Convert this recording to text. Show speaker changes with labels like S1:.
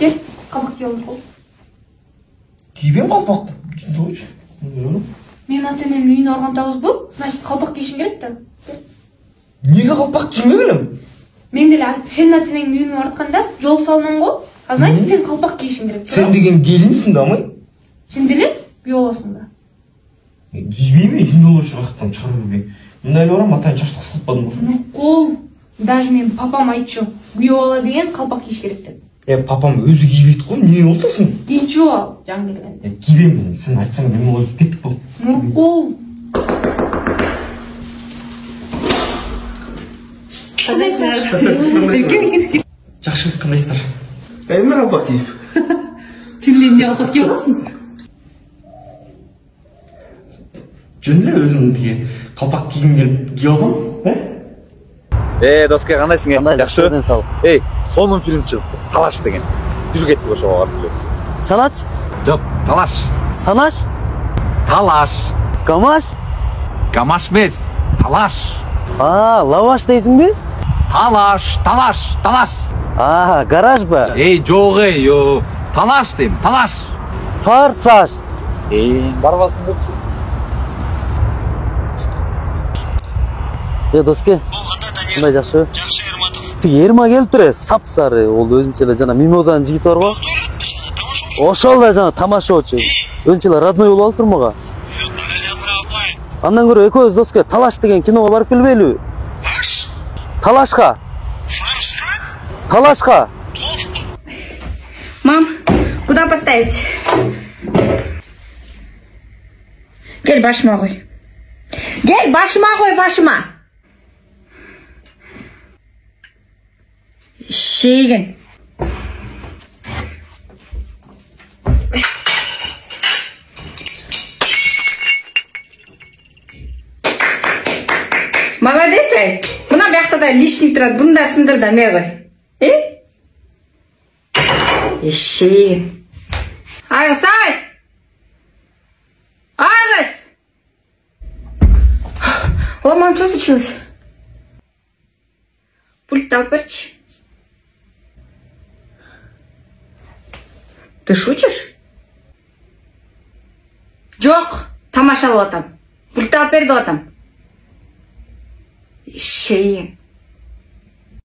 S1: Gel, қалпақ киіп қол.
S2: Кийбем қалпақ.
S1: Мен ата-енемнің үйіне барғандағыз бұл, значит қалпақ киішің керек та.
S2: Неге қалпақ кимей келем?
S1: Мен деле сенің ата-енеңнің үйіне баратқанда жол салынған ғой. А значит сен қалпақ киішің керек.
S2: Сен деген келінсің да май?
S1: Сен деле күй оласың да.
S2: Кийбейме, жын болушы вақыттан шығарып бермей. Мен әлі барам, атайын шашты қысылтпадым ғой.
S1: Қол, даже мен папам айтшы, күй ола деген қалпақ киіш керек деп.
S2: Папам өзі кийбейді ғой, не болтасың?
S1: Ничего, жаң келген.
S2: Кийбеймін, сен айтсаң мен олай кеттік бол.
S1: Нұрқол.
S2: Жақсы, қандайсыздар?
S3: Әйме қалпақ киіп.
S4: Жеңлеміне қалпақ киіп аласың?
S2: Жөнле өзім деге қалпақ киім келіп киіп алғам,
S3: Доске қандайсың? Жақсы. Соның фильм шығыпты. Талаш деген. Жүр кеттік ошоға барып білесіз.
S5: Санач?
S3: Жоқ, Талаш.
S5: Санаш?
S3: Талаш.
S5: Камаш?
S3: Камаш емес, Талаш.
S5: Лаваш дейсің бе?
S3: Талаш, Талаш.
S5: Гараж ба?
S3: Жоқ, йо. Талаш дейм, Талаш.
S5: Форсаж.
S3: Барбасың көпсің.
S5: Доске, қандай жақсы?
S6: Жақсы Ерматов.
S5: Ерма келіп тұр, сап-сары, ол өзінчелі жана мимозаның жігіті бар ба? Ошол да жана тамаша очу. Өзінчелі родной болуп алып тұрмаға. Андан көрө экөөбүз Доске Талаш деген киноға барып келбейлиби? Талашқа. Талашқа.
S4: Мам, куда поставить? Gel başıma koy. Gel başıma koy, başıma. Şeyin. Молодец ай. Мына бияқта да лишний тұрады. Бұны да сындыр да ме ғой. Şeyin. Айғыз ай. Айғыз. О, мам, что случилось? Пульт алып берші. Ты шутишь? Жоқ, тамашалап атам. Пульт алып берді атам. Şeyin.